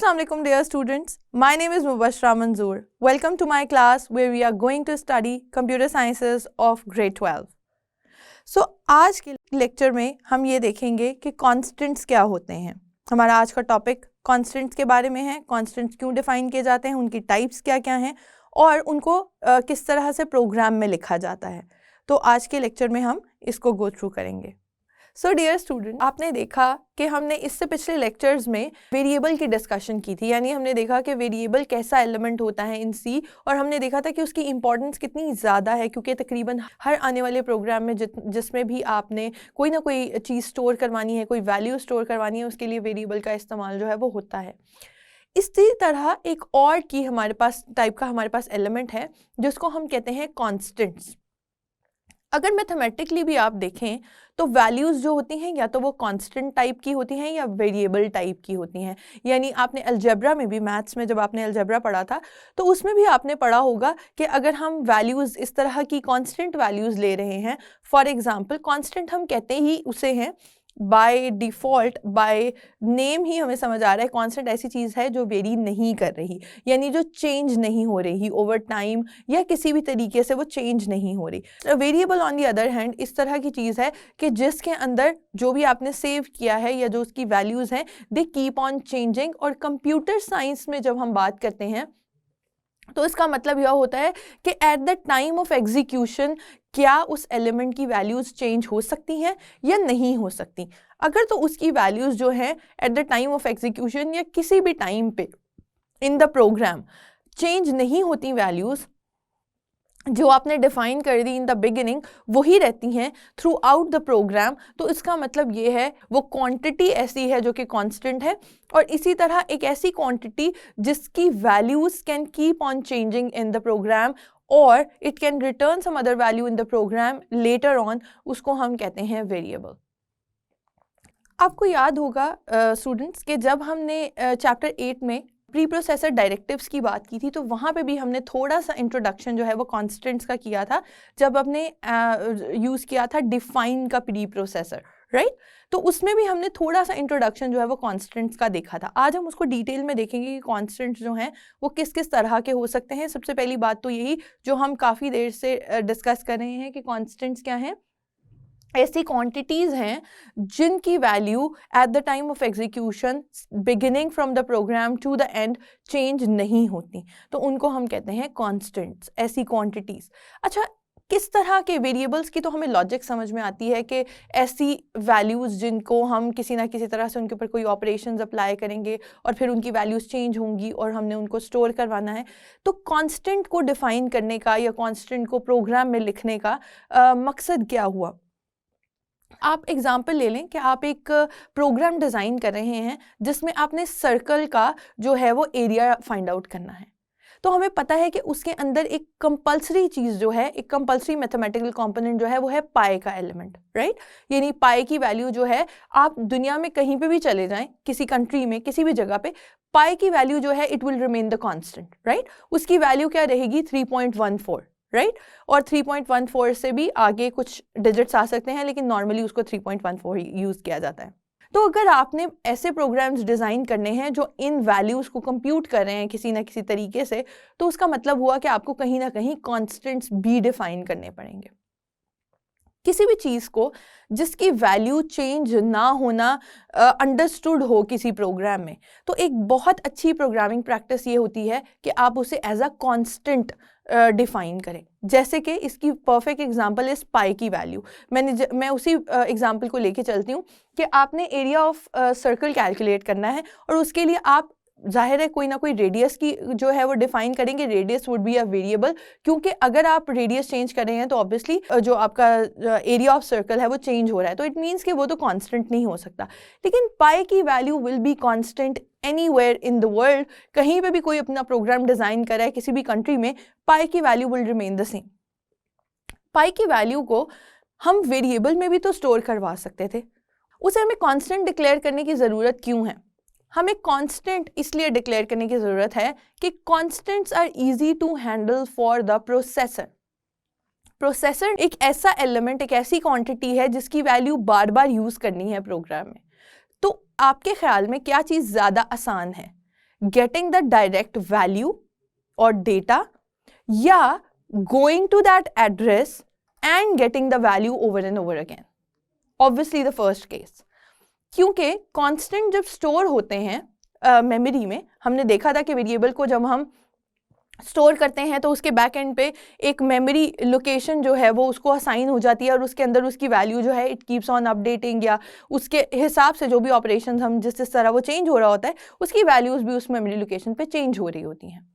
Assalamualaikum dear students. My name is Mubashra Manzoor. Welcome to my class where we are going to study computer sciences of grade 12. So आज के lecture में हम ये देखेंगे कि constants क्या होते हैं. हमारा आज का टॉपिक कॉन्स्टेंट्स के बारे में है. कॉन्स्टेंट्स क्यों डिफाइन किए जाते हैं, उनकी टाइप्स क्या क्या हैं और उनको किस तरह से प्रोग्राम में लिखा जाता है. तो आज के लेक्चर में हम इसको गो थ्रू करेंगे. सो डियर स्टूडेंट, आपने देखा कि हमने इससे पिछले लेक्चर्स में वेरिएबल की डिस्कशन की थी. यानी हमने देखा कि वेरिएबल कैसा एलिमेंट होता है इन सी, और हमने देखा था कि उसकी इंपॉर्टेंस कितनी ज़्यादा है, क्योंकि तकरीबन हर आने वाले प्रोग्राम में जिसमें भी आपने कोई ना कोई चीज़ स्टोर करवानी है, कोई वैल्यू स्टोर करवानी है, उसके लिए वेरिएबल का इस्तेमाल जो है वो होता है. इसी तरह एक और की हमारे पास एलिमेंट है जिसको हम कहते हैं कॉन्स्टेंट्स. अगर मैथमेटिकली भी आप देखें तो वैल्यूज़ जो होती हैं या तो वो कांस्टेंट टाइप की होती हैं या वेरिएबल टाइप की होती हैं. यानी आपने अलजेब्रा में भी, मैथ्स में जब आपने अलजेब्रा पढ़ा था तो उसमें भी आपने पढ़ा होगा कि अगर हम वैल्यूज़ इस तरह की कांस्टेंट वैल्यूज़ ले रहे हैं, फॉर एग्जांपल कांस्टेंट हम कहते ही उसे हैं बाय डिफ़ॉल्ट, बाय नेम ही हमें समझ आ रहा है कांस्टेंट ऐसी चीज़ है जो वेरी नहीं कर रही, यानी जो चेंज नहीं हो रही ओवर टाइम या किसी भी तरीके से वो चेंज नहीं हो रही. Variable on the other hand इस तरह की चीज़ है कि जिसके अंदर जो भी आपने सेव किया है या जो उसकी वैल्यूज़ हैं दे कीप ऑन चेंजिंग. और कंप्यूटर साइंस में जब हम बात करते हैं तो इसका मतलब यह होता है कि eight the time of execution क्या उस एलिमेंट की वैल्यूज़ चेंज हो सकती हैं या नहीं हो सकती. अगर तो उसकी वैल्यूज़ जो हैं eight the time of execution या किसी भी टाइम पे इन द प्रोग्राम चेंज नहीं होती, वैल्यूज़ जो आपने डिफ़ाइन कर दी इन द बिगिनिंग वही रहती हैं थ्रू आउट द प्रोग्राम, तो इसका मतलब ये है वो क्वांटिटी ऐसी है जो कि कांस्टेंट है. और इसी तरह एक ऐसी क्वांटिटी जिसकी values can keep on changing in the program और it can return some other value in the program later on, उसको हम कहते हैं वेरिएबल. आपको याद होगा स्टूडेंट्स कि जब हमने चैप्टर 8 में प्री प्रोसेसर डायरेक्टिव्स की बात की थी तो वहाँ पे भी हमने थोड़ा सा इंट्रोडक्शन जो है वो कॉन्स्टेंट्स का किया था जब हमने यूज़ किया था डिफाइन का प्री प्रोसेसर, राइट. तो उसमें भी हमने थोड़ा सा इंट्रोडक्शन जो है वो कॉन्स्टेंट्स का देखा था. आज हम उसको डिटेल में देखेंगे कि कॉन्स्टेंट्स जो हैं वो किस किस तरह के हो सकते हैं. सबसे पहली बात तो यही जो हम काफ़ी देर से डिस्कस कर रहे हैं कि कॉन्स्टेंट्स क्या हैं. ऐसी क्वांटिटीज़ हैं जिनकी value at the time of execution beginning from the program to the end change नहीं होती, तो उनको हम कहते हैं कॉन्स्टेंट्स, ऐसी क्वांटिटीज़. अच्छा, किस तरह के वेरिएबल्स की तो हमें लॉजिक समझ में आती है कि ऐसी वैल्यूज़ जिनको हम किसी ना किसी तरह से उनके ऊपर कोई ऑपरेशंस अप्लाई करेंगे और फिर उनकी वैल्यूज़ चेंज होंगी और हमने उनको स्टोर करवाना है. तो कांस्टेंट को डिफ़ाइन करने का या कांस्टेंट को प्रोग्राम में लिखने का मकसद क्या हुआ. आप एग्जाम्पल ले लें कि आप एक प्रोग्राम डिज़ाइन कर रहे हैं जिसमें आपने सर्कल का जो है वो एरिया फाइंड आउट करना है. तो हमें पता है कि उसके अंदर एक कंपल्सरी चीज़ जो है, एक कंपल्सरी मैथमेटिकल कंपोनेंट जो है वो है पाई का एलिमेंट, राइट. यानी पाई की वैल्यू जो है, आप दुनिया में कहीं पे भी चले जाएं, किसी कंट्री में किसी भी जगह पे, पाई की वैल्यू जो है it will remain the constant, right. उसकी वैल्यू क्या रहेगी, 3.14, राइट. और 3.14 से भी आगे कुछ डिजिट्स आ सकते हैं, लेकिन नॉर्मली उसको 3.14 यूज़ किया जाता है. तो अगर आपने ऐसे प्रोग्राम्स डिज़ाइन करने हैं जो इन वैल्यूज़ को कंप्यूट कर रहे हैं किसी ना किसी तरीके से, तो उसका मतलब हुआ कि आपको कहीं ना कहीं कॉन्स्टेंट्स भी डिफ़ाइन करने पड़ेंगे. किसी भी चीज़ को जिसकी वैल्यू चेंज ना होना अंडरस्टूड हो किसी प्रोग्राम में, तो एक बहुत अच्छी प्रोग्रामिंग प्रैक्टिस ये होती है कि आप उसे एज अ कांस्टेंट डिफ़ाइन करें. जैसे कि इसकी परफेक्ट एग्जांपल इस पाई की वैल्यू. मैं उसी एग्जांपल को लेके चलती हूँ कि आपने एरिया ऑफ सर्कल कैलकुलेट करना है और उसके लिए आप जाहिर है कोई ना कोई रेडियस की जो है वो डिफाइन करेंगे. Radius would be a variable, क्योंकि अगर आप रेडियस चेंज कर रहे हैं तो ऑब्वियसली जो आपका एरिया ऑफ सर्कल है वो चेंज हो रहा है, तो इट मीन्स कि वो तो कांस्टेंट नहीं हो सकता. लेकिन पाई की value will be constant anywhere in the world. कहीं पे भी कोई अपना प्रोग्राम डिज़ाइन कर रहा है किसी भी कंट्री में, पाई की value will remain the same. Pi की वैल्यू को हम वेरिएबल में भी तो स्टोर करवा सकते थे, उसे हमें कांस्टेंट डिक्लेयर करने की ज़रूरत क्यों है. हमें कांस्टेंट इसलिए डिक्लेयर करने की ज़रूरत है कि constants are easy to handle for the processor. Processor एक ऐसा एलिमेंट, एक ऐसी क्वांटिटी है जिसकी वैल्यू बार बार यूज़ करनी है प्रोग्राम में. तो आपके ख्याल में क्या चीज़ ज़्यादा आसान है, गेटिंग द डायरेक्ट वैल्यू और डेटा, या going to that address and getting the value over and over again? Obviously the first case, क्योंकि कांस्टेंट जब स्टोर होते हैं मेमोरी में, हमने देखा था कि वेरिएबल को जब हम स्टोर करते हैं तो उसके बैक एंड पे एक मेमोरी लोकेशन जो है वो उसको असाइन हो जाती है और उसके अंदर उसकी वैल्यू जो है इट कीप्स ऑन अपडेटिंग, या उसके हिसाब से जो भी ऑपरेशन हम जिस तरह वो चेंज हो रहा होता है उसकी वैल्यूज़ भी उस मेमोरी लोकेशन पे चेंज हो रही होती हैं।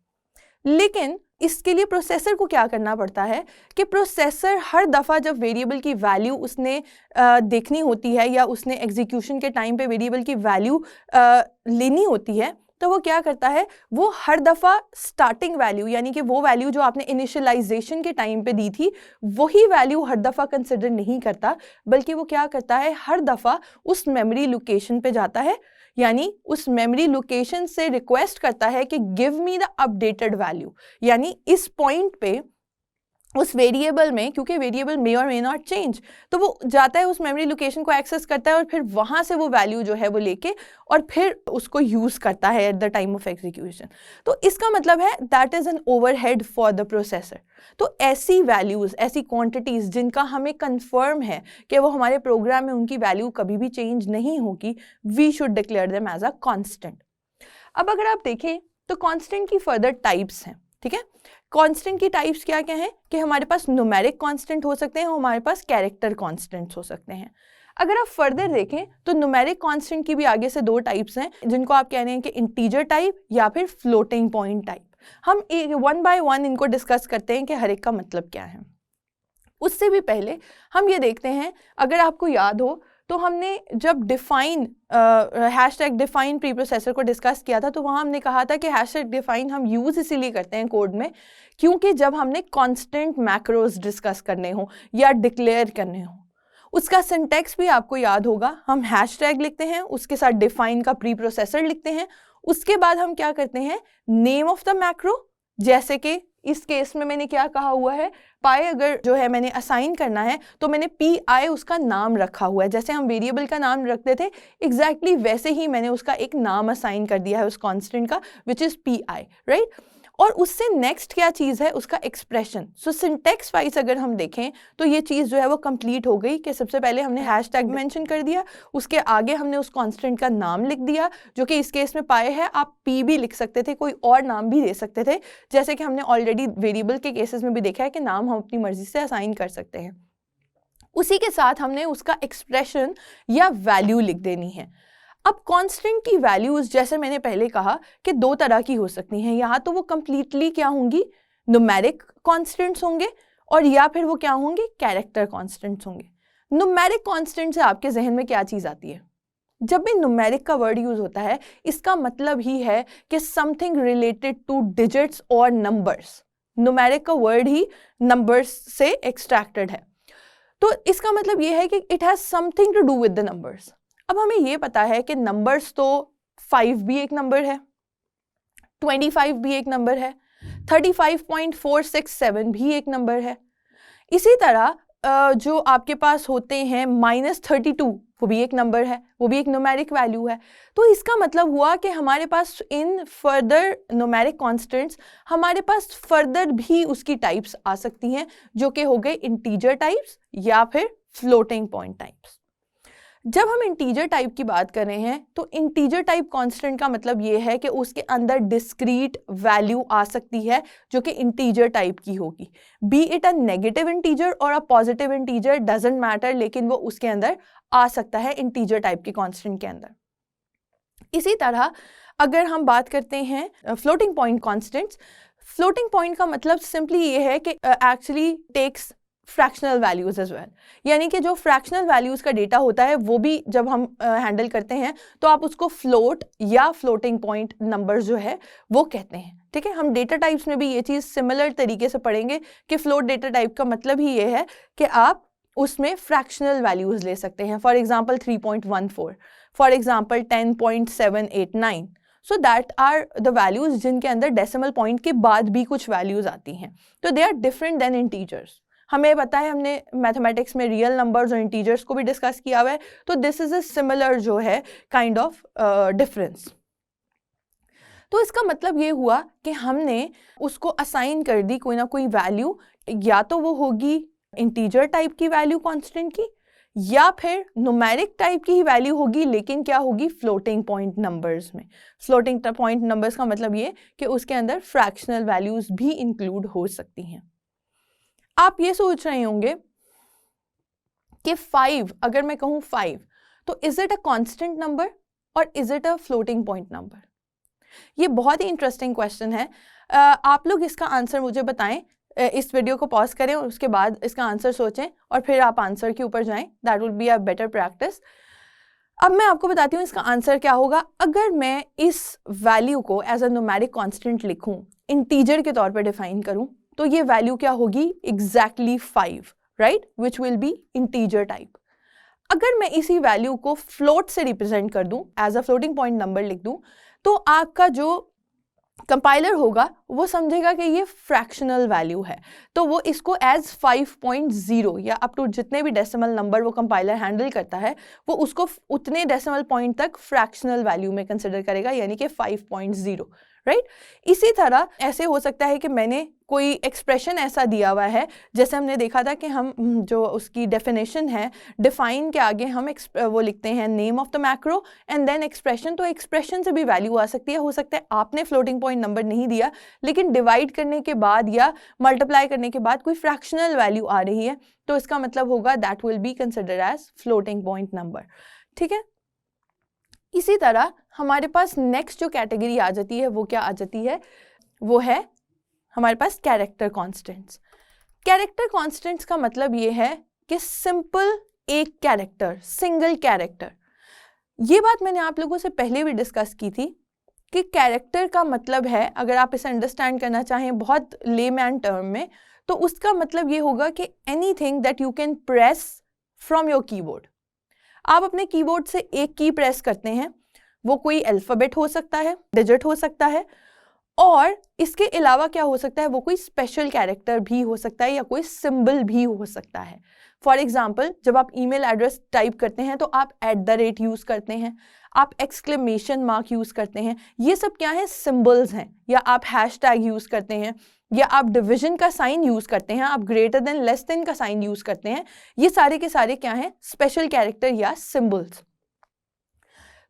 लेकिन इसके लिए प्रोसेसर को क्या करना पड़ता है कि प्रोसेसर हर दफ़ा जब वेरिएबल की वैल्यू उसने देखनी होती है या उसने एग्जीक्यूशन के टाइम पे वेरिएबल की वैल्यू लेनी होती है, तो वो क्या करता है, वो हर दफ़ा स्टार्टिंग वैल्यू यानी कि वो वैल्यू जो आपने इनिशियलाइजेशन के टाइम पे दी थी वही वैल्यू हर दफ़ा कंसिडर नहीं करता, बल्कि वो क्या करता है, हर दफ़ा उस मेमोरी लोकेशन पे जाता है, यानी उस मेमोरी लोकेशन से रिक्वेस्ट करता है कि give me the updated value. यानी इस पॉइंट पे उस वेरिएबल में, क्योंकि वेरिएबल मे और मे नॉट चेंज, तो वो जाता है उस मेमोरी लोकेशन को एक्सेस करता है और फिर वहाँ से वो वैल्यू जो है वो लेके और फिर उसको यूज़ करता है eight the time of execution. तो इसका मतलब है that is an overhead for the processor. तो ऐसी वैल्यूज़, ऐसी क्वांटिटीज़ जिनका हमें कंफर्म है कि वो हमारे प्रोग्राम में उनकी वैल्यू कभी भी चेंज नहीं होगी, we should declare them as a constant. अब अगर आप देखें तो कॉन्स्टेंट की फर्दर टाइप्स हैं, ठीक है। कांस्टेंट की टाइप्स क्या क्या हैं कि हमारे पास न्यूमेरिक कांस्टेंट हो सकते हैं, हमारे पास कैरेक्टर कांस्टेंट्स हो सकते हैं। अगर आप फर्दर देखें तो न्यूमेरिक कांस्टेंट की भी आगे से दो टाइप्स हैं, जिनको आप कह रहे हैं कि इंटीजर टाइप या फिर फ्लोटिंग पॉइंट टाइप। हम वन बाय वन इनको डिस्कस करते हैं कि हर एक का मतलब क्या है। उससे भी पहले हम ये देखते हैं, अगर आपको याद हो तो हमने जब define hashtag define pre processor को डिस्कस किया था, तो वहाँ हमने कहा था कि हैशटैग डिफाइन हम यूज़ इसीलिए करते हैं कोड में क्योंकि जब हमने कांस्टेंट मैक्रोज डिस्कस करने हो या डिक्लेयर करने हो, उसका सिंटैक्स भी आपको याद होगा। हम हैशटैग लिखते हैं, उसके साथ डिफाइन का प्री प्रोसेसर लिखते हैं, उसके बाद हम क्या करते हैं, नेम ऑफ द मैक्रो, जैसे कि इस केस में मैंने क्या कहा हुआ है, पाई अगर जो है मैंने असाइन करना है तो मैंने पी आई उसका नाम रखा हुआ है, जैसे हम वेरिएबल का नाम रखते थे एग्जैक्टली वैसे ही मैंने उसका एक नाम असाइन कर दिया है उस कांस्टेंट का, which is P I, right. और उससे नेक्स्ट क्या चीज़ है, उसका एक्सप्रेशन। सो सिंटेक्स वाइज अगर हम देखें तो ये चीज़ जो है वो कंप्लीट हो गई कि सबसे पहले हमने हैशटैग मेंशन कर दिया, उसके आगे हमने उस कांस्टेंट का नाम लिख दिया, जो कि इस केस में पाए है, आप पी भी लिख सकते थे, कोई और नाम भी दे सकते थे, जैसे कि हमने ऑलरेडी वेरिएबल के केसेस में भी देखा है कि नाम हम अपनी मर्जी से असाइन कर सकते हैं। उसी के साथ हमने उसका एक्सप्रेशन या वैल्यू लिख देनी है। अब कांस्टेंट की वैल्यूज जैसे मैंने पहले कहा कि दो तरह की हो सकती हैं, यहाँ तो वो कंप्लीटली क्या होंगी, न्यूमेरिक कांस्टेंट्स होंगे, और या फिर वो क्या होंगे, कैरेक्टर कांस्टेंट्स होंगे। न्यूमेरिक कांस्टेंट से आपके जहन में क्या चीज़ आती है? जब भी न्यूमेरिक का वर्ड यूज होता है इसका मतलब ही है कि समथिंग रिलेटेड टू डिजिट्स और नंबर्स। न्यूमेरिक का वर्ड ही नंबर्स से एक्सट्रैक्टेड है, तो इसका मतलब ये है कि it has something to do with the numbers. अब हमें ये पता है कि नंबर्स तो 5 भी एक नंबर है, 25 भी एक नंबर है, 35.467 भी एक नंबर है। इसी तरह जो आपके पास होते हैं -32 वो भी एक नंबर है, वो भी एक न्यूमेरिक वैल्यू है। तो इसका मतलब हुआ कि हमारे पास इन फर्दर न्यूमेरिक कांस्टेंट्स हमारे पास फर्दर भी उसकी टाइप्स आ सकती हैं, जो कि हो गए इंटीजर टाइप्स या फिर फ्लोटिंग पॉइंट टाइप्स। जब हम इंटीजर टाइप की बात कर रहे हैं तो इंटीजर टाइप कांस्टेंट का मतलब ये है कि उसके अंदर डिस्क्रीट वैल्यू आ सकती है जो कि इंटीजर टाइप की होगी, be it a negative integer और a positive integer, doesn't matter, लेकिन वो उसके अंदर आ सकता है इंटीजर टाइप के कांस्टेंट के अंदर। इसी तरह अगर हम बात करते हैं floating point constants, floating point का मतलब सिंपली ये है कि actually takes fractional values as well, यानी कि जो फ्रैक्शनल वैल्यूज का डेटा होता है वो भी जब हम हैंडल करते हैं तो आप उसको फ्लोट या फ्लोटिंग पॉइंट नंबर्स जो है वो कहते हैं, ठीक है। हम डेटा टाइप्स में भी ये चीज़ सिमिलर तरीके से पढ़ेंगे कि फ्लोट डेटा टाइप का मतलब ही ये है कि आप उसमें फ्रैक्शनल वैल्यूज ले सकते हैं, for example 3.14, for example 10.789, so that are the values जिनके अंदर डेसिमल पॉइंट के बाद भी कुछ वैल्यूज आती हैं, तो they are different than integers. हमें पता है, हमने मैथमेटिक्स में रियल नंबर्स और इंटीजर्स को भी डिस्कस किया हुआ है, तो दिस इज अ सिमिलर जो है काइंड ऑफ डिफरेंस। तो इसका मतलब ये हुआ कि हमने उसको असाइन कर दी कोई ना कोई वैल्यू, या तो वो होगी इंटीजर टाइप की वैल्यू कांस्टेंट की, या फिर न्यूमेरिक टाइप की ही वैल्यू होगी, लेकिन क्या होगी, फ्लोटिंग पॉइंट नंबर्स में। फ्लोटिंग पॉइंट नंबर्स का मतलब ये कि उसके अंदर फ्रैक्शनल वैल्यूज भी इंक्लूड हो सकती हैं। आप ये सोच रहे होंगे कि 5, अगर मैं कहूँ 5, तो is it a constant number और is it a floating point number? ये बहुत ही इंटरेस्टिंग क्वेश्चन है। आप लोग इसका आंसर मुझे बताएं, इस वीडियो को पॉज करें और उसके बाद इसका आंसर सोचें और फिर आप आंसर के ऊपर जाएं। That will be a better practice. अब मैं आपको बताती हूँ इसका आंसर क्या होगा। अगर मैं इस वैल्यू को एज अ न्यूमेरिक कांस्टेंट लिखूं, इंटीजर के तौर पर डिफाइन करूं, तो ये वैल्यू क्या होगी, exactly 5, right, which will be integer type. अगर मैं इसी वैल्यू को फ्लोट से रिप्रेजेंट कर दूं, as a floating point number लिख दूं, तो आपका जो कंपाइलर होगा वो समझेगा कि ये फ्रैक्शनल वैल्यू है, तो वो इसको एज 5.0 या अप टू जितने भी डेसिमल नंबर वो कंपाइलर हैंडल करता है, वो उसको उतने डेसिमल पॉइंट तक फ्रैक्शनल वैल्यू में कंसिडर करेगा, यानी कि 5.0, राइट। इसी तरह ऐसे हो सकता है कि मैंने कोई एक्सप्रेशन ऐसा दिया हुआ है, जैसे हमने देखा था कि हम जो उसकी डेफिनेशन है, डिफाइन के आगे हम वो लिखते हैं name of the macro and then expression. तो एक्सप्रेशन से भी वैल्यू आ सकती है। हो सकता है आपने फ्लोटिंग पॉइंट नंबर नहीं दिया, लेकिन डिवाइड करने के बाद या मल्टीप्लाई करने के बाद कोई फ्रैक्शनल वैल्यू आ रही है, तो इसका मतलब होगा that will be considered as floating point number, ठीक है। इसी तरह हमारे पास नेक्स्ट जो कैटेगरी आ जाती है वो क्या आ जाती है, वो है हमारे पास कैरेक्टर कॉन्स्टेंट्स। कैरेक्टर कॉन्स्टेंट्स का मतलब ये है कि सिंपल एक कैरेक्टर, सिंगल कैरेक्टर। ये बात मैंने आप लोगों से पहले भी डिस्कस की थी कि कैरेक्टर का मतलब है, अगर आप इसे अंडरस्टैंड करना चाहें बहुत लेमैन टर्म में, तो उसका मतलब ये होगा कि anything that you can press from your keyboard. आप अपने कीबोर्ड से एक की प्रेस करते हैं, वो कोई अल्फाबेट हो सकता है, डिजिट हो सकता है, और इसके अलावा क्या हो सकता है, वो कोई स्पेशल कैरेक्टर भी हो सकता है या कोई सिंबल भी हो सकता है। फॉर एग्जाम्पल, जब आप ईमेल एड्रेस टाइप करते हैं तो आप @ यूज करते हैं, आप एक्सक्लेमेशन मार्क यूज करते हैं, ये सब क्या है, सिंबल्स हैं। या आप हैशटैग यूज करते हैं, या आप डिवीजन का साइन यूज करते हैं, आप ग्रेटर देन लेस देन का साइन यूज करते हैं। ये सारे के सारे क्या हैं, स्पेशल कैरेक्टर या सिंबल्स।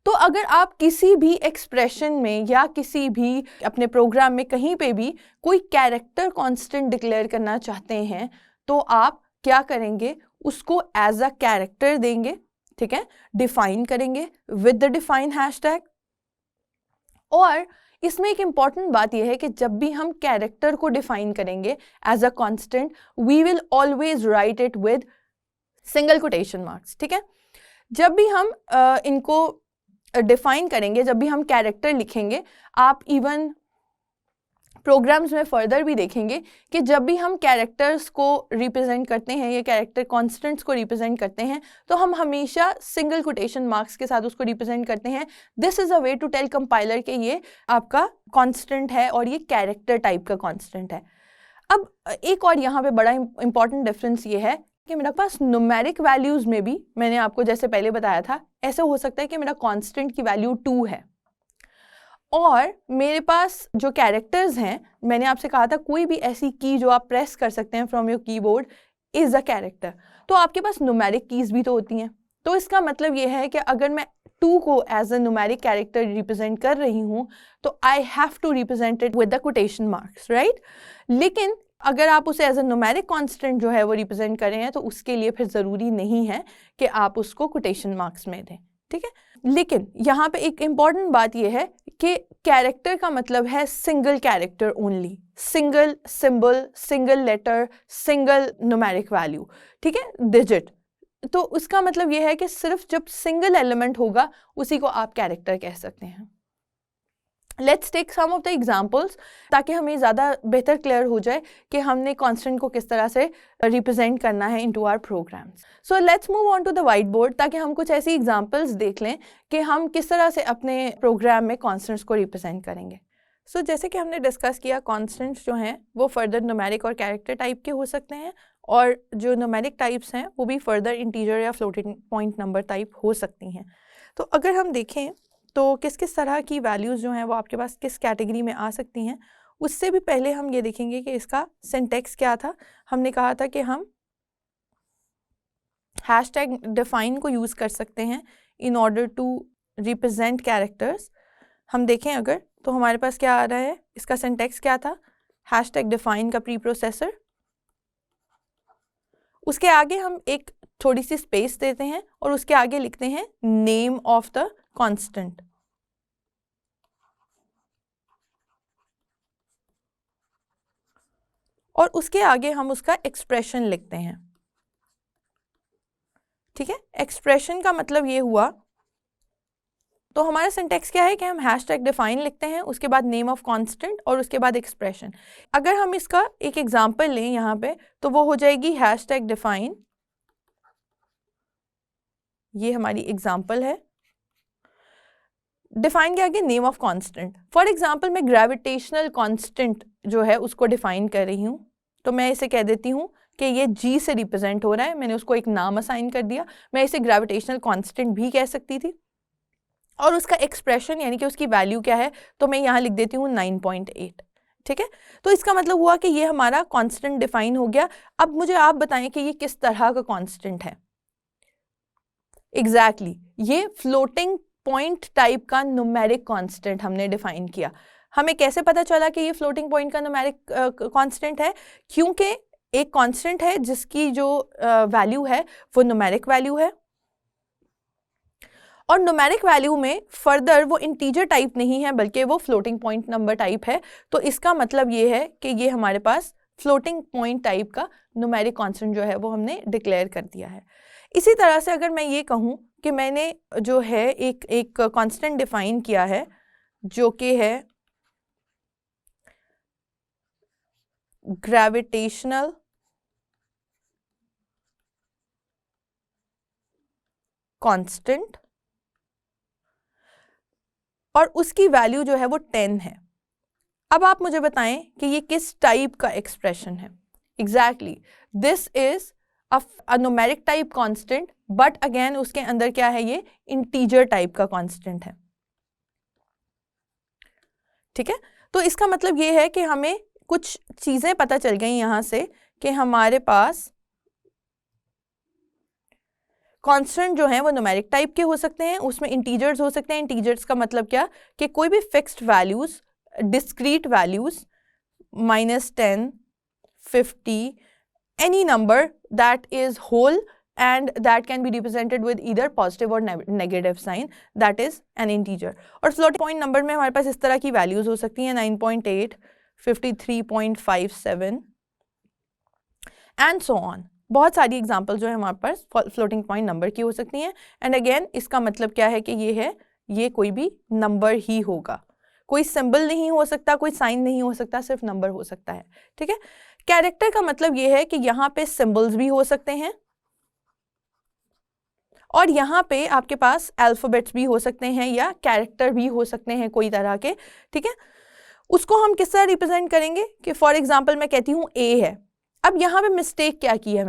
तो अगर आप किसी भी एक्सप्रेशन में या किसी भी अपने प्रोग्राम में कहीं पे भी कोई कैरेक्टर कांस्टेंट डिक्लेयर करना चाहते हैं, तो आप क्या करेंगे, उसको एज अ कैरेक्टर देंगे, ठीक है, डिफाइन करेंगे विद द डिफाइन हैशटैग। और इसमें एक इंपॉर्टेंट बात यह है कि जब भी हम कैरेक्टर को डिफाइन करेंगे as a constant, we will always write it with single quotation marks, ठीक है। जब भी हम इनको डिफाइन करेंगे, जब भी हम कैरेक्टर लिखेंगे, आप इवन प्रोग्राम्स में फर्दर भी देखेंगे कि जब भी हम कैरेक्टर्स को रिप्रेजेंट करते हैं या कैरेक्टर कॉन्स्टेंट्स को रिप्रेजेंट करते हैं, तो हम हमेशा सिंगल कोटेशन मार्क्स के साथ उसको रिप्रेजेंट करते हैं। This is a way to tell compiler कि ये आपका कॉन्स्टेंट है और ये कैरेक्टर टाइप का कॉन्स्टेंट है। अब एक और यहाँ पे बड़ा इंपॉर्टेंट डिफरेंस ये है कि मेरे पास न्यूमेरिक वैल्यूज़ में भी, मैंने आपको जैसे पहले बताया था, ऐसे हो सकता है कि मेरा कांस्टेंट की वैल्यू 2 है, और मेरे पास जो कैरेक्टर्स हैं, मैंने आपसे कहा था कोई भी ऐसी की जो आप प्रेस कर सकते हैं from your keyboard is a character. तो आपके पास न्यूमेरिक कीज़ भी तो होती हैं। तो इसका मतलब ये है कि अगर मैं 2 को as a numeric character represent कर रही हूँ, तो I have to represent it with the quotation marks, right. लेकिन अगर आप उसे एज अ न्यूमेरिक कांस्टेंट जो है वो रिप्रेजेंट कर रहे हैं, तो उसके लिए फिर ज़रूरी नहीं है कि आप उसको कोटेशन मार्क्स में दें, ठीक है। लेकिन यहाँ पे एक इम्पॉर्टेंट बात यह है कि कैरेक्टर का मतलब है single character only, single symbol, single letter, single numeric value, ठीक है, डिजिट। तो उसका मतलब यह है कि सिर्फ जब सिंगल एलिमेंट होगा उसी को आप कैरेक्टर कह सकते हैं। Let's take some of the examples, ताकि हमें ज़्यादा बेहतर क्लियर हो जाए कि हमने कांस्टेंट को किस तरह से रिप्रेजेंट करना है into our programs. So let's move on to the whiteboard, ताकि हम कुछ ऐसी एग्जाम्पल्स देख लें कि हम किस तरह से अपने प्रोग्राम में कांस्टेंट्स को रिप्रेजेंट करेंगे। सो जैसे कि हमने डिस्कस किया, कांस्टेंट्स जो हैं वो फर्दर न्यूमेरिक और कैरेक्टर टाइप के हो सकते हैं, और जो न्यूमेरिक टाइप्स हैं वो भी फर्दर इंटीजर या फ्लोटिंग पॉइंट नंबर टाइप हो सकती हैं। तो अगर हम देखें तो किस किस तरह की वैल्यूज़ जो हैं वो आपके पास किस कैटेगरी में आ सकती हैं, उससे भी पहले हम ये देखेंगे कि इसका सिंटेक्स क्या था। हमने कहा था कि हम हैशटैग डिफाइन को यूज़ कर सकते हैं in order to represent characters. हम देखें अगर तो हमारे पास क्या आ रहा है, इसका सिंटेक्स क्या था, हैशटैग डिफाइन का प्री प्रोसेसर, उसके आगे हम एक थोड़ी सी स्पेस देते हैं और उसके आगे लिखते हैं नेम ऑफ द कांस्टेंट, और उसके आगे हम उसका एक्सप्रेशन लिखते हैं। ठीक है, एक्सप्रेशन का मतलब ये हुआ, तो हमारा सिंटेक्स क्या है कि हम हैशटैग डिफाइन लिखते हैं, उसके बाद नेम ऑफ कांस्टेंट और उसके बाद एक्सप्रेशन। अगर हम इसका एक एग्जांपल लें यहाँ पे तो वो हो जाएगी हैशटैग डिफाइन, ये हमारी एग्जांपल है। डिफाइन के आगे name of constant, for example मैं ग्रेविटेशनल कांस्टेंट जो है उसको डिफाइन कर रही हूँ, तो मैं इसे कह देती हूँ कि ये जी से रिप्रेजेंट हो रहा है, मैंने उसको एक नाम असाइन कर दिया। मैं इसे ग्रेविटेशनल कांस्टेंट भी कह सकती थी, और उसका एक्सप्रेशन यानी कि उसकी वैल्यू क्या है, तो मैं यहाँ लिख देती हूँ 9.8। ठीक है, तो इसका मतलब हुआ कि ये हमारा कांस्टेंट डिफाइन हो गया। अब मुझे आप बताएं कि ये किस तरह का कांस्टेंट है। एग्जैक्टली ये फ्लोटिंग पॉइंट टाइप का न्यूमेरिक कांस्टेंट हमने डिफाइन किया। हमें कैसे पता चला कि ये फ्लोटिंग पॉइंट का न्यूमेरिक कांस्टेंट है, क्योंकि एक कांस्टेंट है जिसकी जो वैल्यू है वो न्यूमेरिक वैल्यू है, और न्यूमेरिक वैल्यू में फर्दर वो इंटीजर टाइप नहीं है बल्कि वो फ्लोटिंग पॉइंट नंबर टाइप है। तो इसका मतलब ये है कि ये हमारे पास फ्लोटिंग पॉइंट टाइप का न्यूमेरिक कांस्टेंट जो है वो हमने डिक्लेयर कर दिया है। इसी तरह से अगर मैं ये कहूँ कि मैंने जो है एक कांस्टेंट डिफाइन किया है जो कि है ग्रेविटेशनल कांस्टेंट, और उसकी वैल्यू जो है वो 10 है। अब आप मुझे बताएं कि ये किस टाइप का एक्सप्रेशन है। Exactly this is a numeric type constant, but again उसके अंदर क्या है, ये इंटीजर टाइप का कांस्टेंट है। ठीक है, तो इसका मतलब ये है कि हमें कुछ चीजें पता चल गई यहां से कि हमारे पास कांस्टेंट जो है वो न्यूमेरिक टाइप के हो सकते हैं, उसमें इंटीजर्स हो सकते हैं। इंटीजर्स का मतलब क्या कि कोई भी fixed values, discrete values, -10, 50, any number that is whole and that can be represented with either positive or negative sign, that is an integer। और floating point number में हमारे पास इस तरह की वैल्यूज हो सकती हैं 9.8, 53.57 and so on। बहुत सारी एग्जाम्पल जो है हमारे पास फ्लोटिंग पॉइंट नंबर की हो सकती हैं। एंड अगेन इसका मतलब क्या है कि ये है, ये कोई भी नंबर ही होगा, कोई सिंबल नहीं हो सकता, कोई साइन नहीं हो सकता, सिर्फ नंबर हो सकता है। ठीक है, कैरेक्टर का मतलब ये है कि यहाँ पे सिंबल्स भी हो सकते हैं और यहाँ पे आपके पास अल्फाबेट्स भी हो सकते हैं या कैरेक्टर भी हो सकते हैं कोई तरह के। ठीक है, उसको हम किस तरह रिप्रेजेंट करेंगे कि फॉर एग्जाम्पल मैं कहती हूँ ए है। अब यहाँ पे मिस्टेक क्या की है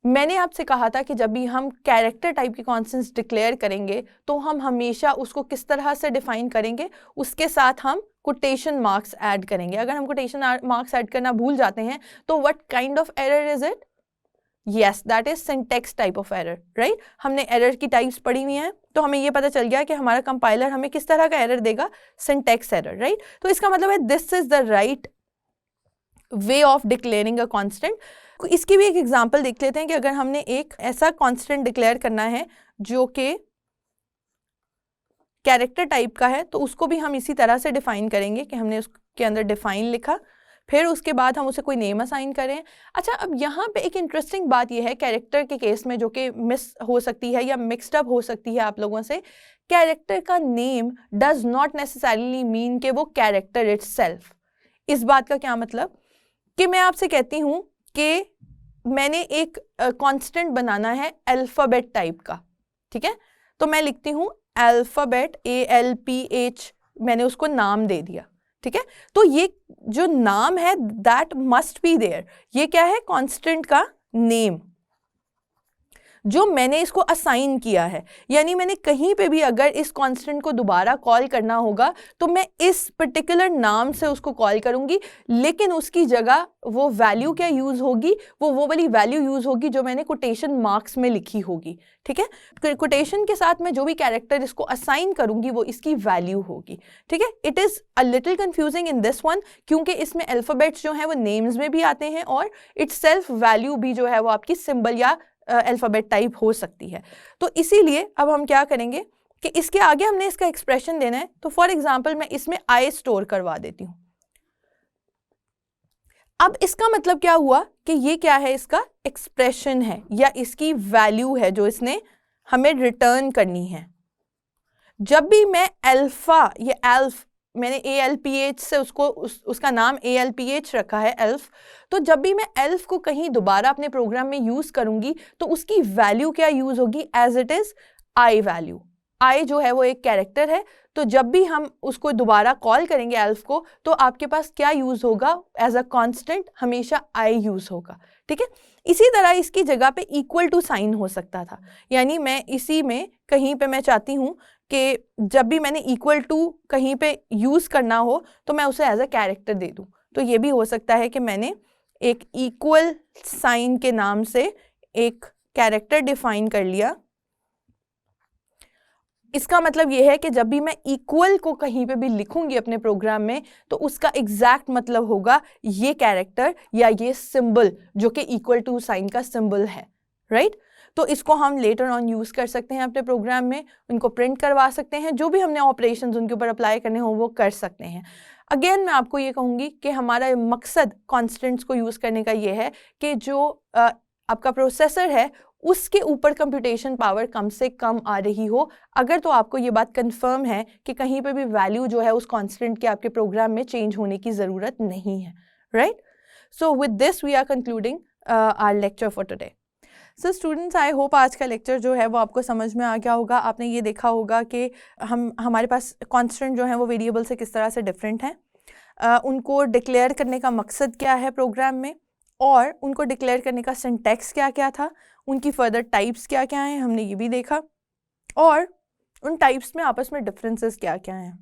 मैंने आपसे कहा था कि जब भी हम कैरेक्टर टाइप की कॉन्स्टेंट्स डिक्लेयर करेंगे तो हम हमेशा उसको किस तरह से डिफाइन करेंगे, उसके साथ हम कोटेशन मार्क्स ऐड करेंगे। अगर हम कोटेशन मार्क्स ऐड करना भूल जाते हैं तो what kind of error is it? Yes, that is syntax type of error, right. हमने एरर की टाइप्स पढ़ी हुई हैं तो हमें ये पता चल गया कि हमारा कंपाइलर हमें किस तरह का एरर देगा, सिंटेक्स एरर, राइट। तो इसका मतलब है this is the right way of declaring a constant. इसकी भी एक एग्जांपल देख लेते हैं कि अगर हमने एक ऐसा कांस्टेंट डिक्लेयर करना है जो कि कैरेक्टर टाइप का है तो उसको भी हम इसी तरह से डिफाइन करेंगे कि हमने उसके अंदर डिफाइन लिखा, फिर उसके बाद हम उसे कोई नेम असाइन करें। अच्छा, अब यहाँ पे एक इंटरेस्टिंग बात यह है कैरेक्टर के केस में जो कि मिस हो सकती है या मिक्सड अप हो सकती है आप लोगों से, कैरेक्टर का name does not necessarily mean कि वो कैरेक्टर इटसेल्फ। इस बात का क्या मतलब कि मैं आपसे कहती हूँ कि मैंने एक कांस्टेंट बनाना है अल्फाबेट टाइप का, ठीक है, तो मैं लिखती हूँ अल्फाबेट ALPH, मैंने उसको नाम दे दिया, ठीक है। तो ये जो नाम है दैट मस्ट बी देयर, ये क्या है, कांस्टेंट का नेम। जो मैंने इसको असाइन किया है। यानी मैंने कहीं पे भी अगर इस कांस्टेंट को दोबारा कॉल करना होगा तो मैं इस पर्टिकुलर नाम से उसको कॉल करूंगी, लेकिन उसकी जगह वो वैल्यू क्या यूज़ होगी, वो वाली वैल्यू यूज़ होगी जो मैंने कोटेशन मार्क्स में लिखी होगी। ठीक है, कोटेशन के साथ मैं जो भी कैरेक्टर इसको असाइन करूंगी वो इसकी वैल्यू होगी। ठीक है, it is a little confusing in this one, क्योंकि इसमें अल्फ़ाबेट्स जो हैं वो नेम्स में भी आते हैं और इट्स सेल्फ वैल्यू भी जो है वो आपकी सिंबल या अल्फ़ाबेट टाइप हो सकती है। तो इसीलिए अब हम क्या करेंगे कि इसके आगे हमने इसका एक्सप्रेशन देना है। तो फॉर एग्जाम्पल मैं इसमें आई स्टोर करवा देती हूँ। अब इसका मतलब क्या हुआ कि ये क्या है, इसका एक्सप्रेशन है या इसकी वैल्यू है जो इसने हमें रिटर्न करनी है। जब भी मैं अल्फा, ये एल्फ, मैंने ALPH से उसका नाम ALPH रखा है, एल्फ। तो जब भी मैं एल्फ को कहीं दोबारा अपने प्रोग्राम में यूज करूंगी तो उसकी वैल्यू क्या यूज होगी, as it is I value. I जो है वो एक कैरेक्टर है, तो जब भी हम उसको दोबारा कॉल करेंगे एल्फ को तो आपके पास क्या यूज होगा, एज अ कांस्टेंट हमेशा आई यूज होगा। ठीक है, इसी तरह इसकी जगह पे इक्वल टू साइन हो सकता था। यानी मैं इसी में कहीं पे मैं चाहती हूँ कि जब भी मैंने इक्वल टू कहीं पे यूज करना हो तो मैं उसे एज अ कैरेक्टर दे दूँ। तो ये भी हो सकता है कि मैंने एक इक्वल साइन के नाम से एक कैरेक्टर डिफाइन कर लिया। इसका मतलब ये है कि जब भी मैं इक्वल को कहीं पे भी लिखूंगी अपने प्रोग्राम में तो उसका एग्जैक्ट मतलब होगा ये कैरेक्टर या ये सिंबल जो कि इक्वल टू साइन का सिंबल है, राइट। तो इसको हम लेटर ऑन यूज़ कर सकते हैं अपने प्रोग्राम में, उनको प्रिंट करवा सकते हैं, जो भी हमने ऑपरेशंस उनके ऊपर अप्लाई करने हो वो कर सकते हैं। अगेन मैं आपको ये कहूँगी कि हमारा मकसद कॉन्स्टेंट्स को यूज़ करने का ये है कि जो आपका प्रोसेसर है उसके ऊपर कंप्यूटेशन पावर कम से कम आ रही हो। अगर तो आपको ये बात कंफर्म है कि कहीं पे भी वैल्यू जो है उस कांस्टेंट के आपके प्रोग्राम में चेंज होने की ज़रूरत नहीं है, right. So with this we are concluding our lecture for today. So students, I hope आज का लेक्चर जो है वो आपको समझ में आ गया होगा। आपने ये देखा होगा कि हमारे पास कांस्टेंट जो है वो वेरिएबल से किस तरह से डिफरेंट हैं, उनको डिक्लेयर करने का मकसद क्या है प्रोग्राम में, और उनको डिक्लेयर करने का सिंटैक्स क्या क्या था, उनकी फर्दर टाइप्स क्या क्या हैं हमने ये भी देखा, और उन टाइप्स में आपस में डिफरेंसेस क्या क्या हैं,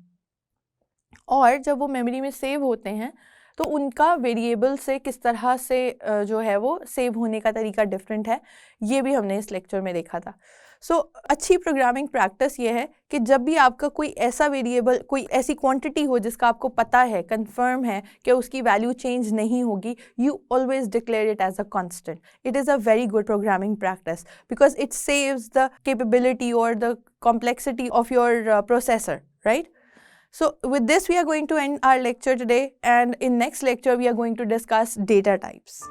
और जब वो मेमोरी में सेव होते हैं तो उनका वेरिएबल से किस तरह से जो है वो सेव होने का तरीका डिफरेंट है, ये भी हमने इस लेक्चर में देखा था। सो अच्छी प्रोग्रामिंग प्रैक्टिस ये है कि जब भी आपका कोई ऐसा वेरिएबल, कोई ऐसी क्वांटिटी हो जिसका आपको पता है, कंफर्म है कि उसकी वैल्यू चेंज नहीं होगी, you always declare it as a constant. It is a very good programming practice because it saves the capability और the complexity of your processor, right? So with this we are going to end our lecture today, and in next lecture we are going to discuss data types.